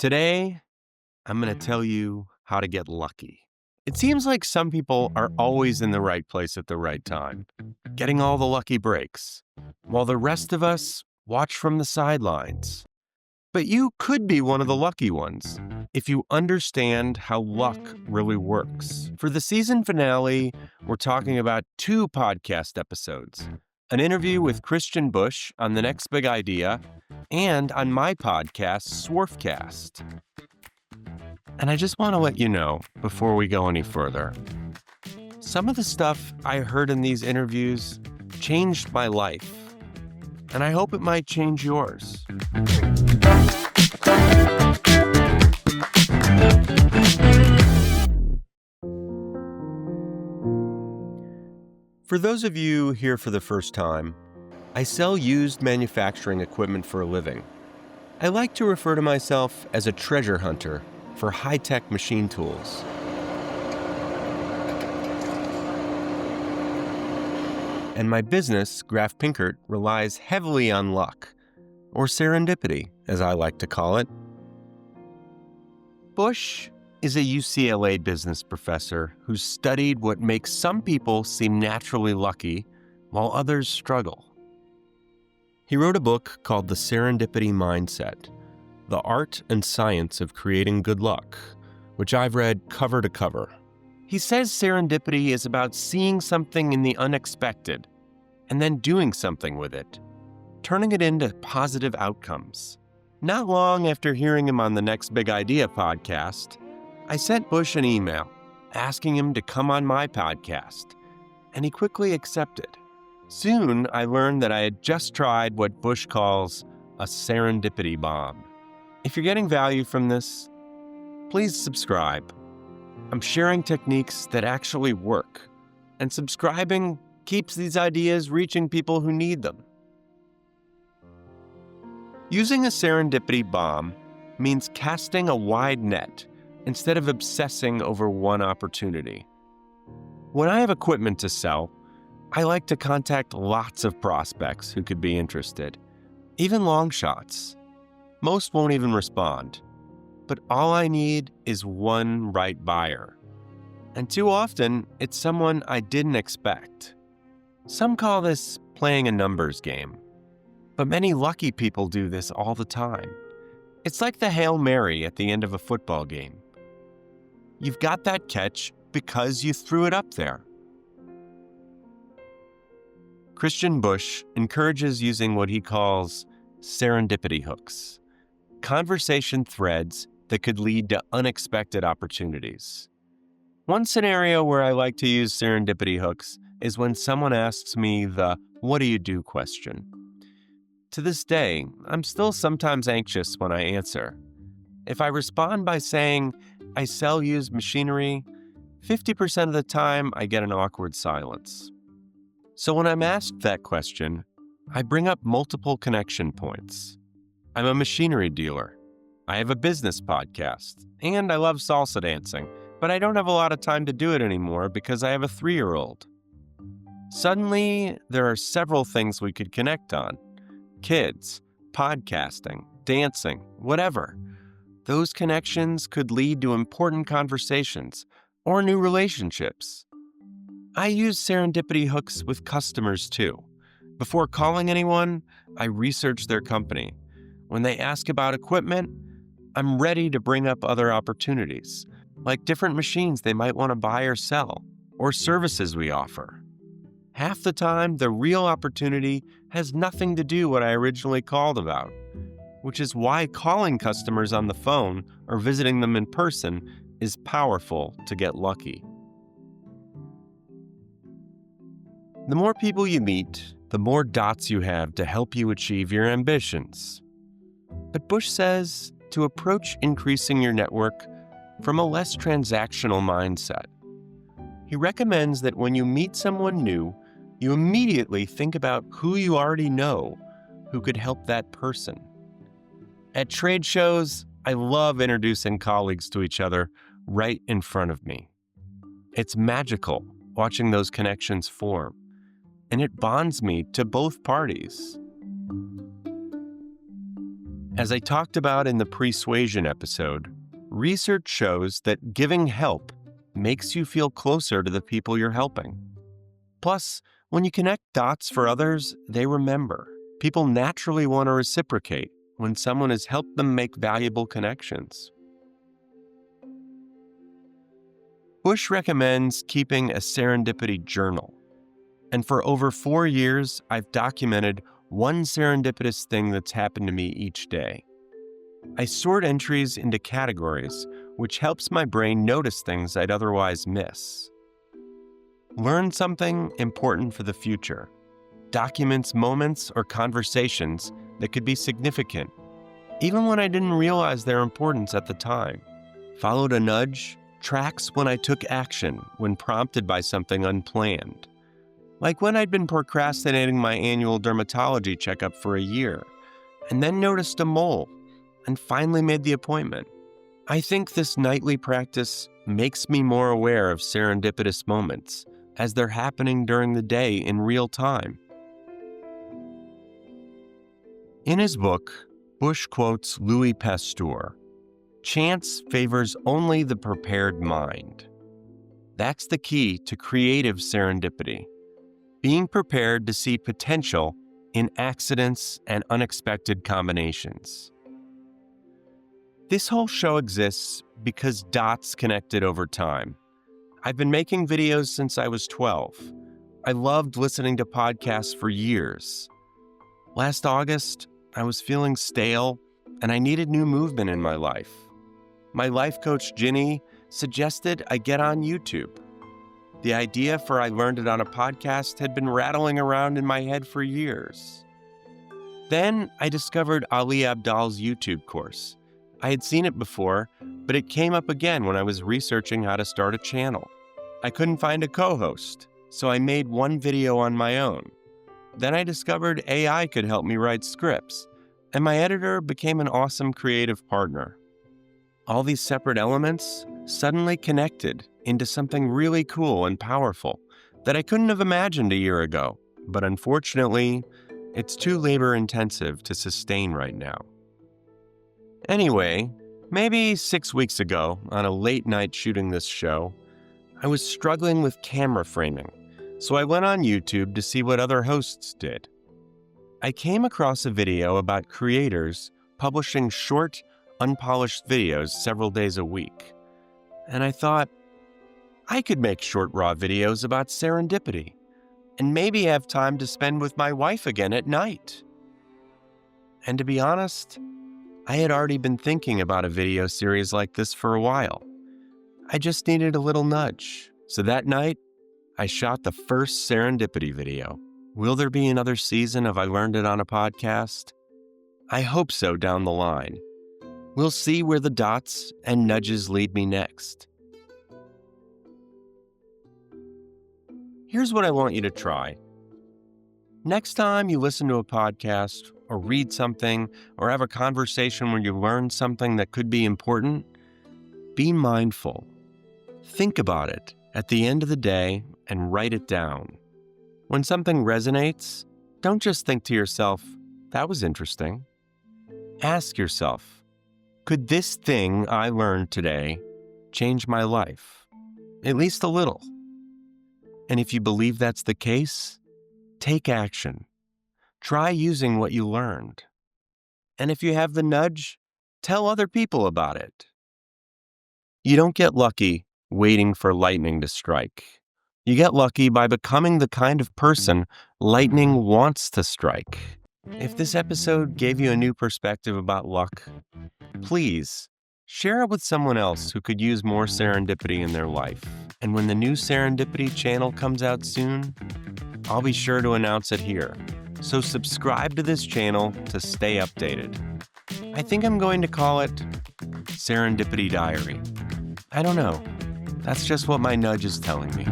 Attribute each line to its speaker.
Speaker 1: Today, I'm going to tell you how to get lucky. It seems like some people are always in the right place at the right time, getting all the lucky breaks, while the rest of us watch from the sidelines. But you could be one of the lucky ones if you understand how luck really works. For the season finale, we're talking about 2 podcast episodes, an interview with Christian Busch on The Next Big Idea and on my podcast, Swarfcast. And I just want to let you know, before we go any further, some of the stuff I heard in these interviews changed my life, and I hope it might change yours. For those of you here for the first time, I sell used manufacturing equipment for a living. I like to refer to myself as a treasure hunter for high-tech machine tools. And my business, Graff, relies heavily on luck, or serendipity, as I like to call it. Busch is a UCLA business professor who studied what makes some people seem naturally lucky while others struggle. He wrote a book called The Serendipity Mindset, The Art and Science of Creating Good Luck, which I've read cover to cover. He says serendipity is about seeing something in the unexpected and then doing something with it, turning it into positive outcomes. Not long after hearing him on the Next Big Idea podcast, I sent Busch an email asking him to come on my podcast, and he quickly accepted. Soon, I learned that I had just tried what Busch calls a serendipity bomb. If you're getting value from this, please subscribe. I'm sharing techniques that actually work, and subscribing keeps these ideas reaching people who need them. Using a serendipity bomb means casting a wide net instead of obsessing over one opportunity. When I have equipment to sell, I like to contact lots of prospects who could be interested, even long shots. Most won't even respond, but all I need is one right buyer. And too often, it's someone I didn't expect. Some call this playing a numbers game, but many lucky people do this all the time. It's like the Hail Mary at the end of a football game. You've got that catch because you threw it up there. Christian Busch encourages using what he calls serendipity hooks, conversation threads that could lead to unexpected opportunities. One scenario where I like to use serendipity hooks is when someone asks me the "what do you do?" question. To this day, I'm still sometimes anxious when I answer. If I respond by saying, "I sell used machinery," 50% of the time I get an awkward silence. So when I'm asked that question, I bring up multiple connection points. I'm a machinery dealer. I have a business podcast, and I love salsa dancing, but I don't have a lot of time to do it anymore because I have a 3-year-old. Suddenly, there are several things we could connect on. Kids, podcasting, dancing, whatever. Those connections could lead to important conversations or new relationships. I use serendipity hooks with customers too. Before calling anyone, I research their company. When they ask about equipment, I'm ready to bring up other opportunities, like different machines they might want to buy or sell, or services we offer. Half the time, the real opportunity has nothing to do with what I originally called about, which is why calling customers on the phone or visiting them in person is powerful to get lucky. The more people you meet, the more dots you have to help you achieve your ambitions. But Busch says to approach increasing your network from a less transactional mindset. He recommends that when you meet someone new, you immediately think about who you already know who could help that person. At trade shows, I love introducing colleagues to each other right in front of me. It's magical watching those connections form, and it bonds me to both parties. As I talked about in the Persuasion episode, research shows that giving help makes you feel closer to the people you're helping. Plus, when you connect dots for others, they remember. People naturally want to reciprocate when someone has helped them make valuable connections. Busch recommends keeping a serendipity journal. And for over 4 years, I've documented one serendipitous thing that's happened to me each day. I sort entries into categories, which helps my brain notice things I'd otherwise miss. Learn something important for the future. Documents moments or conversations that could be significant, even when I didn't realize their importance at the time. Followed a nudge, tracks when I took action when prompted by something unplanned. Like when I'd been procrastinating my annual dermatology checkup for a year, and then noticed a mole, and finally made the appointment. I think this nightly practice makes me more aware of serendipitous moments as they're happening during the day in real time. In his book, Busch quotes Louis Pasteur, "Chance favors only the prepared mind." That's the key to creative serendipity, being prepared to see potential in accidents and unexpected combinations. This whole show exists because dots connected over time. I've been making videos since I was 12. I loved listening to podcasts for years. Last August, I was feeling stale and I needed new movement in my life. My life coach, Ginny, suggested I get on YouTube. The idea for I Learned It on a Podcast had been rattling around in my head for years. Then I discovered Ali Abdaal's YouTube course. I had seen it before, but it came up again when I was researching how to start a channel. I couldn't find a co-host, so I made one video on my own. Then I discovered AI could help me write scripts, and my editor became an awesome creative partner. All these separate elements suddenly connected into something really cool and powerful that I couldn't have imagined a year ago, but unfortunately, it's too labor-intensive to sustain right now. Anyway, maybe 6 weeks ago, on a late night shooting this show, I was struggling with camera framing, so I went on YouTube to see what other hosts did. I came across a video about creators publishing short, unpolished videos several days a week, and I thought, I could make short, raw videos about serendipity, and maybe have time to spend with my wife again at night. And to be honest, I had already been thinking about a video series like this for a while. I just needed a little nudge. So that night, I shot the first serendipity video. Will there be another season of I Learned It on a Podcast? I hope so down the line. We'll see where the dots and nudges lead me next. Here's what I want you to try. Next time you listen to a podcast or read something or have a conversation where you learn something that could be important, be mindful. Think about it at the end of the day and write it down. When something resonates, don't just think to yourself, that was interesting. Ask yourself, could this thing I learned today change my life? At least a little. And if you believe that's the case, take action. Try using what you learned. And if you have the nudge, tell other people about it. You don't get lucky waiting for lightning to strike. You get lucky by becoming the kind of person lightning wants to strike. If this episode gave you a new perspective about luck, please share it with someone else who could use more serendipity in their life. And when the new Serendipity channel comes out soon, I'll be sure to announce it here. So subscribe to this channel to stay updated. I think I'm going to call it Serendipity Diary. I don't know. That's just what my nudge is telling me.